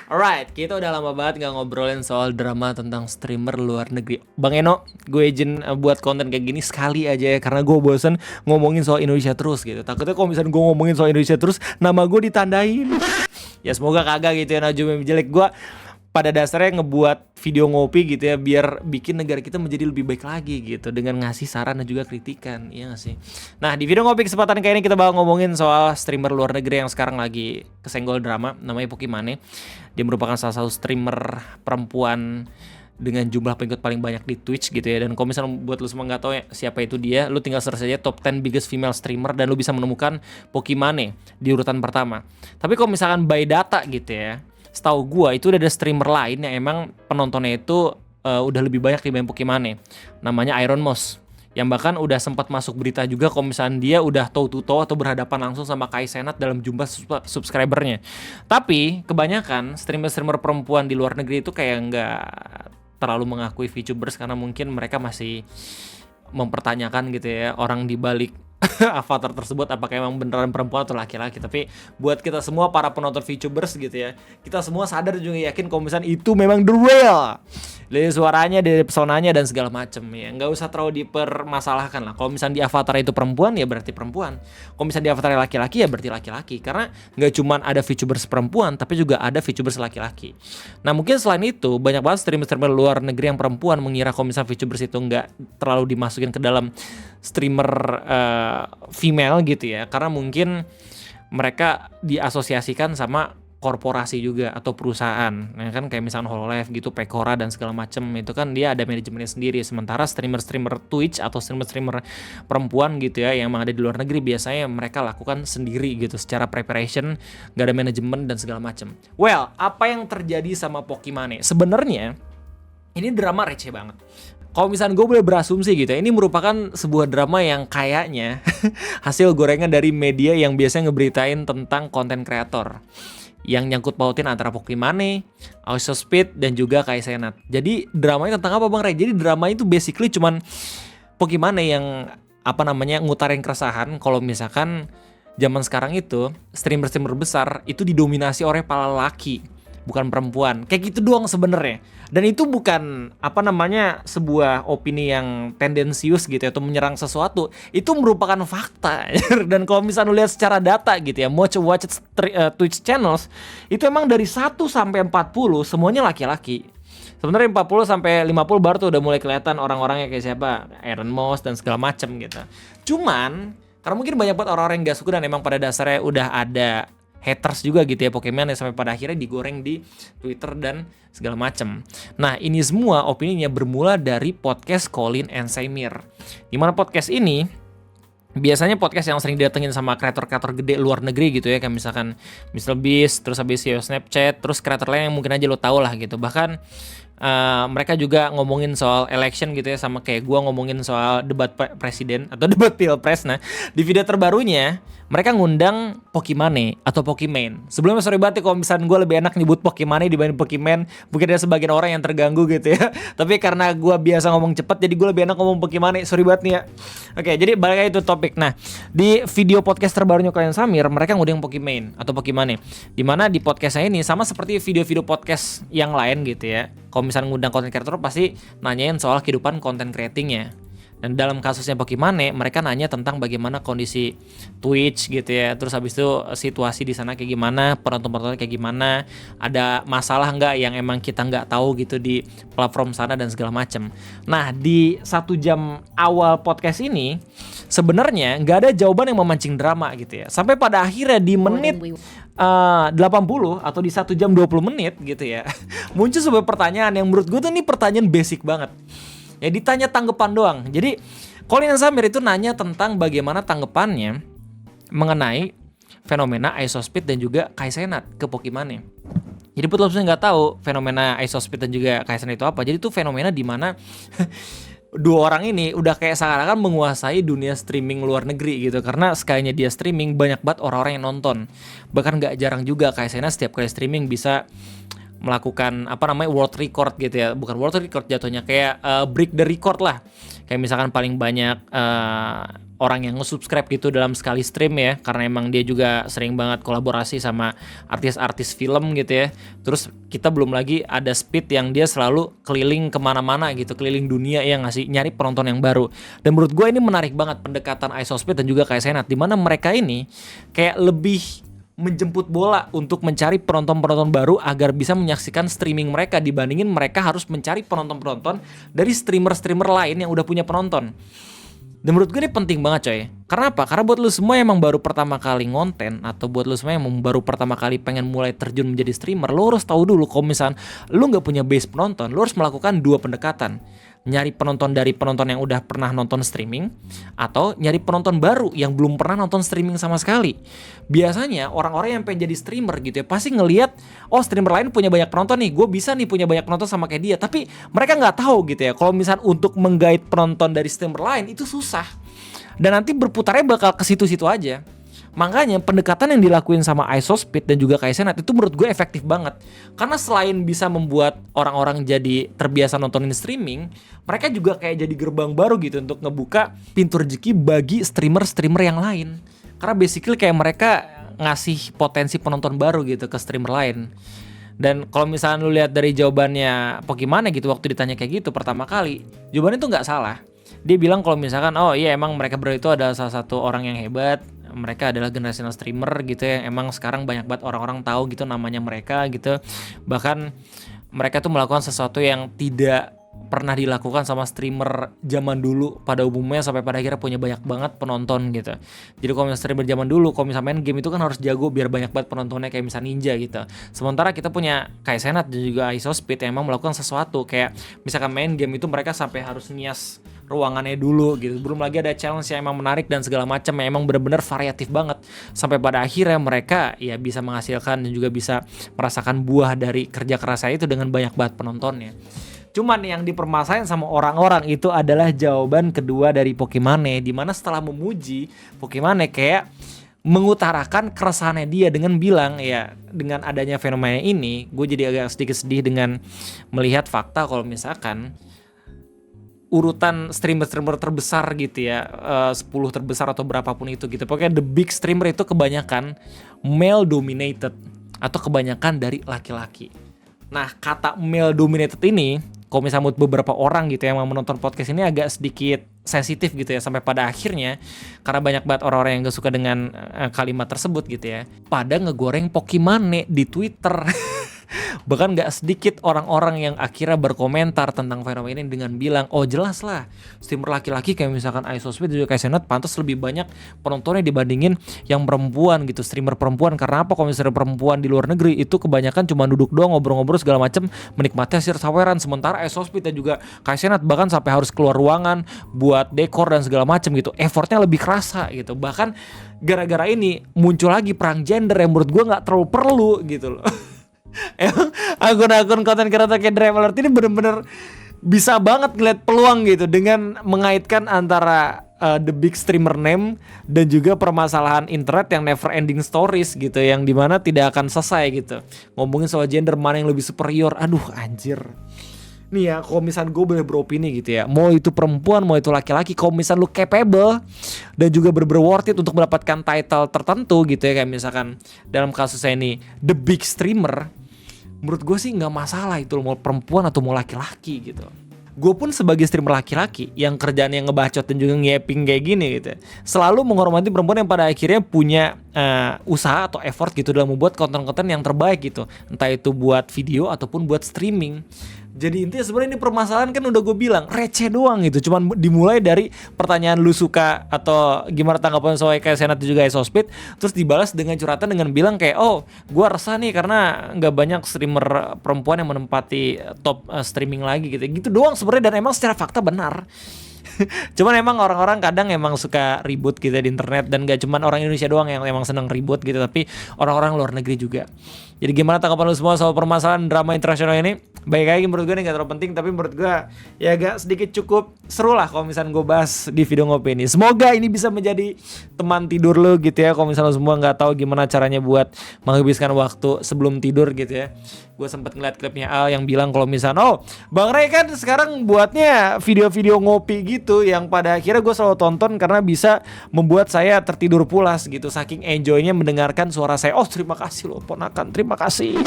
Alright, kita udah lama banget gak ngobrolin soal drama tentang streamer luar negeri. Bang Eno, gue izin buat konten kayak gini sekali aja ya, karena gue bosen ngomongin soal Indonesia terus gitu. Takutnya kalau misalnya gue ngomongin soal Indonesia terus, nama gue ditandain. Ya semoga kagak gitu ya, najum jelek. Gue pada dasarnya ngebuat video ngopi gitu ya, biar bikin negara kita menjadi lebih baik lagi gitu, dengan ngasih saran dan juga kritikan, iya gak sih? Nah, di video ngopi kesempatan kali ini kita bakal ngomongin soal streamer luar negeri yang sekarang lagi kesenggol drama, namanya Pokimane. Dia merupakan salah satu streamer perempuan dengan jumlah pengikut paling banyak di Twitch gitu ya. Dan kalau misalnya buat lu semua gak tahu ya siapa itu dia, lu tinggal search aja top 10 biggest female streamer dan lu bisa menemukan Pokimane di urutan pertama. Tapi kalau misalkan by data gitu ya, setahu gua itu udah ada streamer lain yang emang penontonnya itu udah lebih banyak dibanding Pokimane. Namanya Iron Mouse. Yang bahkan udah sempat masuk berita juga kalau misalnya dia udah toe to toe atau berhadapan langsung sama Kai Cenat dalam jumlah subscribernya. Tapi kebanyakan streamer-streamer perempuan di luar negeri itu kayak nggak terlalu mengakui VTubers karena mungkin mereka masih mempertanyakan gitu ya orang di balik avatar tersebut apakah emang beneran perempuan atau laki-laki. Tapi buat kita semua para penonton VTubers gitu ya, kita semua sadar juga yakin kalau misalnya itu memang the real dari suaranya, dari pesonanya dan segala macem ya. Nggak usah terlalu dipermasalahkan lah. Kalau misalnya di avatar itu perempuan ya berarti perempuan. Kalau misalnya di avatar laki-laki ya berarti laki-laki. Karena nggak cuma ada VTubers perempuan, tapi juga ada VTubers laki-laki. Nah mungkin selain itu banyak banget streamer-streamer luar negeri yang perempuan mengira kalau misalnya VTubers itu nggak terlalu dimasukin ke dalam streamer female gitu ya, karena mungkin mereka diasosiasikan sama korporasi juga atau perusahaan, ya kan, kayak misalnya Hololive gitu, Pekora dan segala macem, itu kan dia ada manajemennya sendiri. Sementara streamer-streamer Twitch atau streamer-streamer perempuan gitu ya yang emang ada di luar negeri biasanya mereka lakukan sendiri gitu secara preparation, gak ada manajemen dan segala macem. Well, apa yang terjadi sama Pokimane? Sebenarnya ini drama receh banget. Kalau misalnya gue boleh berasumsi gitu ya, ini merupakan sebuah drama yang kayaknya hasil gorengan dari media yang biasanya ngeberitain tentang konten kreator yang nyangkut pautin antara Pokimane, Aisospeed dan juga Kai Cenat. Jadi dramanya tentang apa Bang Ray? Jadi drama itu basically cuman Pokimane yang ngutarin keresahan kalau misalkan zaman sekarang itu streamer-streamer besar itu didominasi oleh para laki, bukan perempuan. Kayak gitu doang sebenarnya. Dan itu bukan sebuah opini yang tendensius gitu ya, atau menyerang sesuatu. Itu merupakan fakta. Dan kalau misalnya lihat secara data gitu ya, watch Twitch channels itu emang dari 1 sampai 40 semuanya laki-laki. Sebenarnya 40 sampai 50 baru tuh udah mulai kelihatan orang-orangnya kayak siapa, Iron Mouse dan segala macem gitu. Cuman karena mungkin banyak banget orang-orang yang gak suka dan emang pada dasarnya udah ada haters juga gitu ya Pokimane, sampai pada akhirnya digoreng di Twitter dan segala macem. Nah ini semua opininya bermula dari podcast Colin and Samir. Dimana podcast ini biasanya podcast yang sering didatengin sama kreator-kreator gede luar negeri gitu ya, kayak misalkan MrBeast, terus habis CEO Snapchat, terus kreator lain yang mungkin aja lo tau lah gitu. Bahkan mereka juga ngomongin soal election gitu ya, sama kayak gua ngomongin soal debat presiden atau debat pilpres. Nah di video terbarunya mereka ngundang Pokimane atau Pokimane. Sebelumnya sorry banget kalau misalnya gue lebih enak nyebut Pokimane dibanding Pokimane. Mungkin ada sebagian orang yang terganggu gitu ya. Tapi karena gue biasa ngomong cepet, jadi gue lebih enak ngomong Pokimane. Sorry banget nih ya. Oke, jadi balik lagi itu topik. Nah, di video podcast terbarunya Kalian Samir, mereka ngundang Pokimane atau Pokimane. Dimana di podcastnya ini sama seperti video-video podcast yang lain gitu ya. Kalau misalnya ngundang content creator pasti nanyain soal kehidupan content creatingnya. Dan dalam kasusnya Pokimane, mereka nanya tentang bagaimana kondisi Twitch gitu ya. Terus habis itu situasi di sana kayak gimana, penonton-penontonnya kayak gimana, ada masalah nggak yang emang kita nggak tahu gitu di platform sana dan segala macam. Nah di 1 jam awal podcast ini sebenarnya nggak ada jawaban yang memancing drama gitu ya. Sampai pada akhirnya di menit 80 atau di 1 jam 20 menit gitu ya, muncul sebuah pertanyaan yang menurut gue tuh ini pertanyaan basic banget. Ya ditanya tanggapan doang. Jadi Colin and Samir itu nanya tentang bagaimana tanggapannya mengenai fenomena Aisospeed dan juga Kai Cenat ke Pokimane. Jadi buat lo nggak tahu fenomena Aisospeed dan juga Kai Cenat itu apa. Jadi itu fenomena di mana dua orang ini udah kayak seakan-akan menguasai dunia streaming luar negeri gitu. Karena sekalinya dia streaming banyak banget orang-orang yang nonton. Bahkan nggak jarang juga Kai Cenat setiap kali streaming bisa melakukan world record gitu ya, bukan world record jatuhnya, kayak break the record lah. Kayak misalkan paling banyak orang yang nge-subscribe gitu dalam sekali stream ya, karena emang dia juga sering banget kolaborasi sama artis-artis film gitu ya. Terus kita belum lagi ada Speed yang dia selalu keliling kemana-mana gitu, keliling dunia ya, ngasih nyari penonton yang baru. Dan menurut gue ini menarik banget pendekatan iSoSpeed dan juga kayak Senat, dimana mereka ini kayak lebih menjemput bola untuk mencari penonton-penonton baru agar bisa menyaksikan streaming mereka, dibandingin mereka harus mencari penonton-penonton dari streamer-streamer lain yang udah punya penonton. Dan menurut gue ini penting banget coy. Karena apa? Karena buat lu semua yang emang baru pertama kali ngonten, atau buat lu semua yang baru pertama kali pengen mulai terjun menjadi streamer, lu harus tahu dulu kalau misalnya lu gak punya base penonton, lu harus melakukan dua pendekatan. Nyari penonton dari penonton yang udah pernah nonton streaming, atau nyari penonton baru yang belum pernah nonton streaming sama sekali. Biasanya orang-orang yang pengen jadi streamer gitu ya, pasti ngelihat, oh streamer lain punya banyak penonton nih, gue bisa nih punya banyak penonton sama kayak dia. Tapi mereka nggak tahu gitu ya, kalau misalnya untuk menggait penonton dari streamer lain itu susah. Dan nanti berputarnya bakal ke situ-situ aja. Makanya pendekatan yang dilakuin sama iSoSpeed dan juga Kaizenat itu menurut gue efektif banget. Karena selain bisa membuat orang-orang jadi terbiasa nontonin streaming, mereka juga kayak jadi gerbang baru gitu untuk ngebuka pintu rezeki bagi streamer-streamer yang lain. Karena basically kayak mereka ngasih potensi penonton baru gitu ke streamer lain. Dan kalau misalnya lu lihat dari jawabannya Pokimane gitu waktu ditanya kayak gitu pertama kali, jawabannya tuh nggak salah. Dia bilang kalau misalkan, oh iya emang mereka berdua itu adalah salah satu orang yang hebat. Mereka adalah generational streamer gitu ya. Emang sekarang banyak banget orang-orang tahu gitu namanya mereka gitu. Bahkan mereka tuh melakukan sesuatu yang tidak pernah dilakukan sama streamer zaman dulu pada umumnya, sampai pada akhirnya punya banyak banget penonton gitu. Jadi kalau misalnya streamer zaman dulu, kalau misalnya main game itu kan harus jago biar banyak banget penontonnya kayak misalnya Ninja gitu. Sementara kita punya kayak Senat dan juga iSoSpeed yang emang melakukan sesuatu kayak misalkan main game itu mereka sampai harus nias ruangannya dulu gitu. Belum lagi ada challenge yang emang menarik dan segala macam yang emang benar-benar variatif banget. Sampai pada akhirnya mereka ya bisa menghasilkan dan juga bisa merasakan buah dari kerja kerasnya itu dengan banyak banget penontonnya. Cuman yang dipermasalahin sama orang-orang itu adalah jawaban kedua dari Pokimane, di mana setelah memuji Pokimane kayak mengutarakan keresahannya dia dengan bilang ya, dengan adanya fenomena ini gue jadi agak sedikit sedih dengan melihat fakta kalau misalkan urutan streamer-streamer terbesar gitu ya, 10 terbesar atau berapapun itu gitu, pokoknya the big streamer itu kebanyakan male dominated atau kebanyakan dari laki-laki. Nah kata male dominated ini, kalau misalnya beberapa orang gitu yang mau menonton podcast ini agak sedikit sensitif gitu ya, sampai pada akhirnya karena banyak banget orang-orang yang gak suka dengan kalimat tersebut gitu ya, pada ngegoreng Pokimane di Twitter. Bahkan gak sedikit orang-orang yang akhirnya berkomentar tentang fenomena ini dengan bilang, oh jelas lah streamer laki-laki kayak misalkan iSoSpeed juga kayak Senat pantas lebih banyak penontonnya dibandingin yang perempuan gitu, streamer perempuan. Karena apa? Kalau misalnya perempuan di luar negeri itu kebanyakan cuma duduk doang, ngobrol-ngobrol segala macam, menikmati hasil saweran. Sementara iSoSpeed dan juga kayak Senat bahkan sampai harus keluar ruangan buat dekor dan segala macam gitu, effortnya lebih kerasa gitu. Bahkan gara-gara ini muncul lagi perang gender yang menurut gue gak terlalu perlu gitu loh. Emang akun-akun konten kreator kayak Drive Alert ini bener-bener bisa banget ngeliat peluang gitu dengan mengaitkan antara the big streamer name dan juga permasalahan internet yang never ending stories gitu, yang dimana tidak akan selesai gitu. Ngomongin soal gender mana yang lebih superior, aduh anjir. Nih ya, kalau misalnya gue boleh beropini gitu ya, mau itu perempuan mau itu laki-laki, kalau misalnya lu capable dan juga bener-bener worth it untuk mendapatkan title tertentu gitu ya, kayak misalkan dalam kasus saya ini the big streamer, menurut gue sih nggak masalah itu mau perempuan atau mau laki-laki gitu. Gue pun sebagai streamer laki-laki yang kerjaannya ngebacot dan juga nge-yapping kayak gini gitu, selalu menghormati perempuan yang pada akhirnya punya usaha atau effort gitu dalam membuat konten-konten yang terbaik gitu, entah itu buat video ataupun buat streaming. Jadi intinya sebenarnya ini permasalahan kan udah gue bilang receh doang gitu, cuman dimulai dari pertanyaan lu suka atau gimana tanggapan soal kayak Senat juga iSoSpeed, terus dibalas dengan curhatan dengan bilang kayak, oh gue resah nih karena nggak banyak streamer perempuan yang menempati top streaming lagi gitu doang sebenarnya. Dan emang secara fakta benar. Cuman emang orang-orang kadang emang suka ribut gitu di internet, dan gak cuman orang Indonesia doang yang emang seneng ribut gitu, tapi orang-orang luar negeri juga. Jadi gimana tanggapan lu semua soal permasalahan drama internasional ini? baik lagi menurut gue ini gak terlalu penting, tapi menurut gue ya agak sedikit cukup seru lah kalau misalnya gue bahas di video ngopi ini. Semoga ini bisa menjadi teman tidur lo gitu ya, kalau misalnya semua nggak tahu gimana caranya buat menghabiskan waktu sebelum tidur gitu ya. Gue sempet ngeliat klipnya Al yang bilang kalau misalnya, oh Bang Ray kan sekarang buatnya video-video ngopi gitu, yang pada akhirnya gue selalu tonton karena bisa membuat saya tertidur pulas gitu, saking enjoynya mendengarkan suara saya. Oh terima kasih loh ponakan, terima kasih.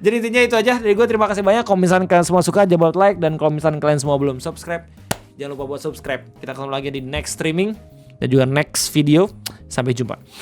Jadi intinya itu aja dari gue, terima kasih banyak. Kalau misalnya kalian semua suka, jangan lupa like, dan kalau misalnya kalian semua belum subscribe, jangan lupa buat subscribe. Kita ketemu lagi di next streaming dan juga next video. Sampai jumpa.